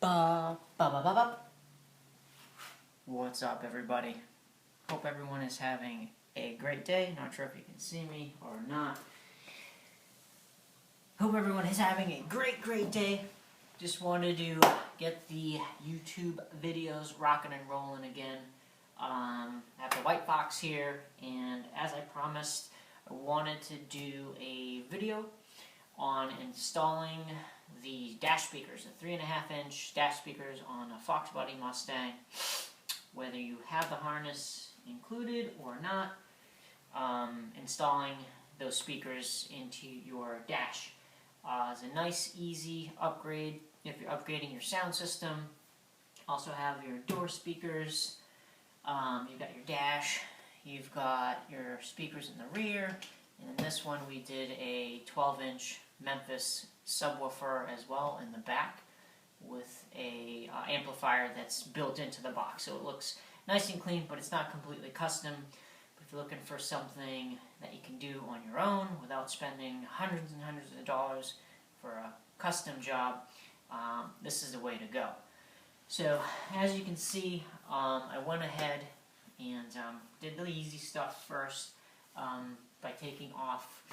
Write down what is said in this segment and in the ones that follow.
Ba, ba, ba, ba, ba. What's up, everybody? Hope everyone is having a great day. Not sure if you can see me or not. Hope everyone is having a great day. Just wanted to get the YouTube videos rocking and rolling again. I have the White Fox here, and as I promised, I wanted to do a video on installing the dash speakers, the 3.5-inch dash speakers on a Foxbody Mustang. Whether you have the harness included or not, installing those speakers into your dash is a nice, easy upgrade if you're upgrading your sound system. Also have your door speakers, you've got your dash, you've got your speakers in the rear, and in this one we did a 12-inch Memphis subwoofer as well in the back with a amplifier that's built into the box. So it looks nice and clean, but it's not completely custom. But if you're looking for something that you can do on your own without spending hundreds and hundreds of dollars for a custom job, this is the way to go. So as you can see, I went ahead and did the easy stuff first by taking off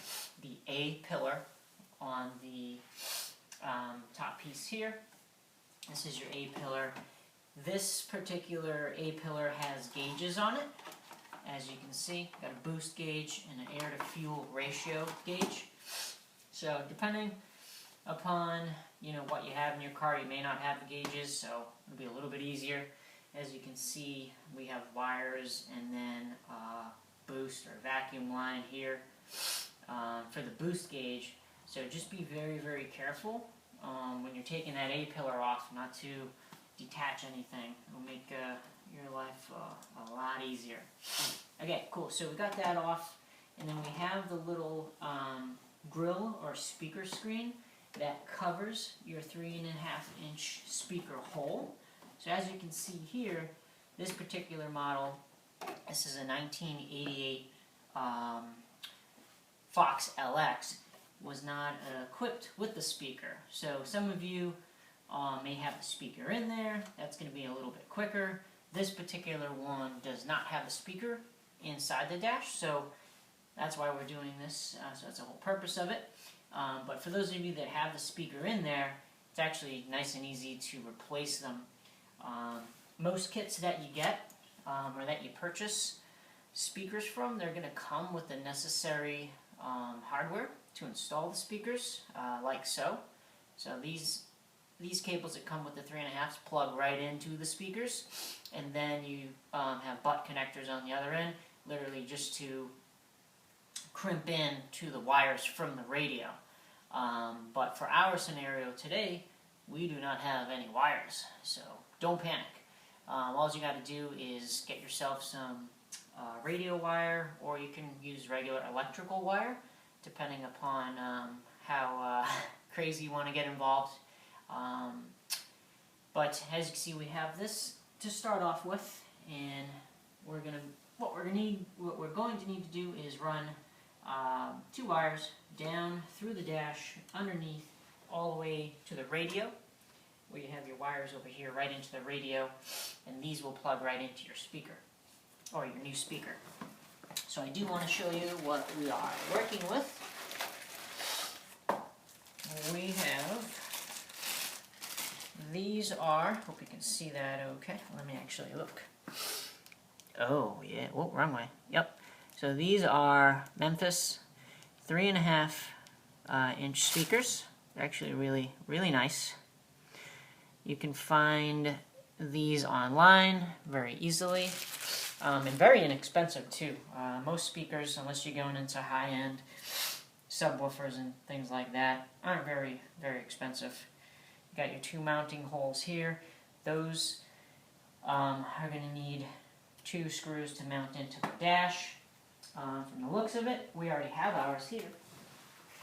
the A pillar on the top piece here. This is your A pillar. This particular A pillar has gauges on it. As you can see, got a boost gauge and an air to fuel ratio gauge. So depending upon what you have in your car, you may not have the gauges, so it'll be a little bit easier. As you can see, we have wires and then boost or vacuum line here for the boost gauge. So just be very careful when you're taking that A pillar off, not to detach anything. It'll make your life a lot easier. Okay, cool. So we got that off, and then we have the little grill or speaker screen that covers your 3.5-inch speaker hole. So as you can see here, this particular model, this is a 1988 Fox LX, was not equipped with the speaker. So some of you may have the speaker in there. That's going to be a little bit quicker. This particular one does not have the speaker inside the dash, so that's why we're doing this. So that's the whole purpose of it. But for those of you that have the speaker in there, it's actually nice and easy to replace them. Most kits that you get or that you purchase speakers from, they're going to come with the necessary hardware to install the speakers, like so. So these cables that come with the 3.5s plug right into the speakers, and then you have butt connectors on the other end, literally just to crimp in to the wires from the radio. But for our scenario today, we do not have any wires, so don't panic. All you got to do is get yourself some radio wire, or you can use regular electrical wire, depending upon how crazy you want to get involved. But as you can see, we have this to start off with, and what we're going to need to do is run 2 wires down through the dash, underneath, all the way to the radio, where you have your wires over here right into the radio, and these will plug right into your speaker, or your new speaker. So I do want to show you what we are working with. We have, these are, hope you can see that okay. Let me actually look. Oh yeah, whoa, wrong way. Yep. So these are Memphis 3.5-inch speakers. They're actually really nice. You can find these online very easily, and very inexpensive too. Most speakers, unless you're going into high-end subwoofers and things like that, aren't very expensive. You got your 2 mounting holes here. Those are going to need 2 screws to mount into the dash. From the looks of it, we already have ours here.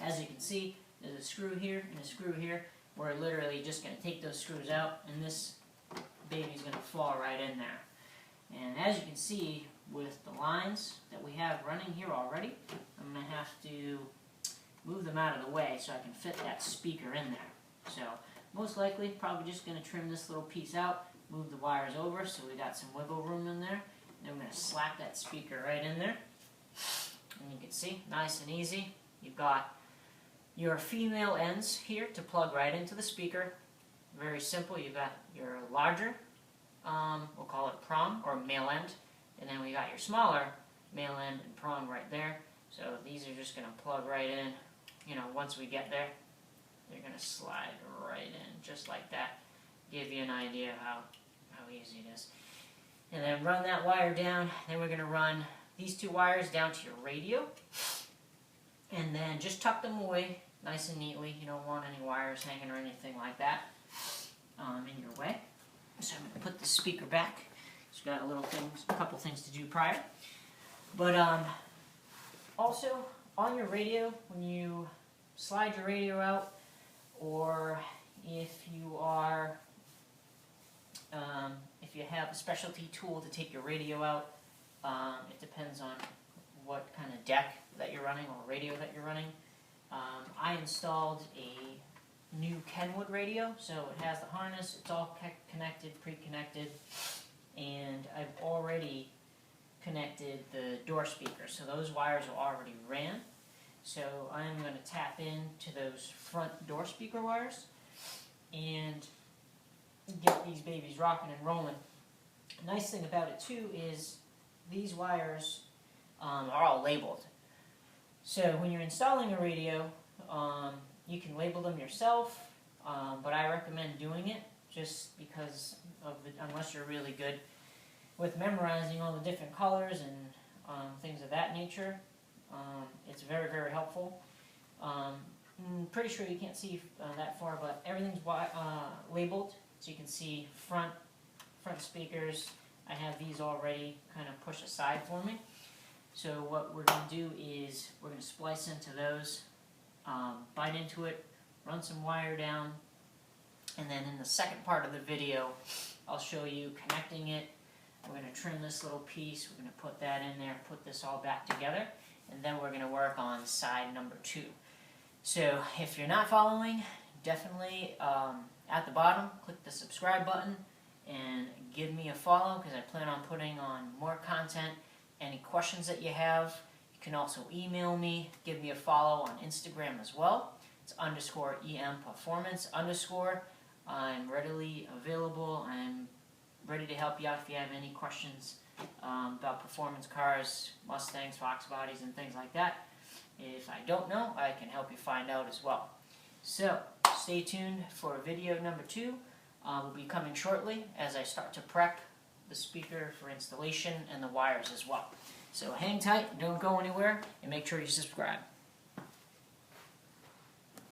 As you can see, there's a screw here and a screw here. We're literally just going to take those screws out, and this baby's going to fall right in there. And as you can see, with the lines that we have running here already, I'm going to have to move them out of the way so I can fit that speaker in there. So most likely probably just going to trim this little piece out, move the wires over so we got some wiggle room in there. Then we're going to slap that speaker right in there. And you can see, nice and easy. You've got your female ends here to plug right into the speaker. Very simple. You've got your larger, we'll call it prong or male end. And then we got your smaller male end and prong right there. So these are just going to plug right in. You know, once we get there, they're going to slide right in, just like that. Give you an idea of how easy it is. And then run that wire down. Then we're going to run these two wires down to your radio. And then just tuck them away nice and neatly. You don't want any wires hanging or anything like that in your way. So I'm going to put the speaker back. It's got a couple things to do prior. But also on your radio, when you slide your radio out, or if you are, if you have a specialty tool to take your radio out, it depends on what kind of deck that you're running or radio that you're running. I installed a new Kenwood radio, so it has the harness, it's all connected, pre-connected, and I've already connected the door speakers, so those wires are already ran. So I'm going to tap into those front door speaker wires and get these babies rocking and rolling. The nice thing about it too is these wires are all labeled. So when you're installing a radio, you can label them yourself, but I recommend doing it just because unless you're really good with memorizing all the different colors and things of that nature. It's very, very helpful. I'm pretty sure you can't see that far, but everything's labeled, so you can see front speakers. I have these already kind of pushed aside for me. So what we're going to do is we're going to splice into those, bite into it, run some wire down, and then in the second part of the video, I'll show you connecting it. We're going to trim this little piece, we're going to put that in there, put this all back together, and then we're going to work on side number 2. So if you're not following, definitely at the bottom, click the subscribe button and give me a follow because I plan on putting on more content. Any questions that you have, you can also email me, give me a follow on Instagram as well. It's _EMperformance_. I'm readily available. I'm ready to help you out if you have any questions about performance cars, Mustangs, Foxbodies, and things like that. If I don't know, I can help you find out as well. So, stay tuned for video number 2. Will be coming shortly as I start to prep the speaker for installation and the wires as well. So hang tight, don't go anywhere, and make sure you subscribe.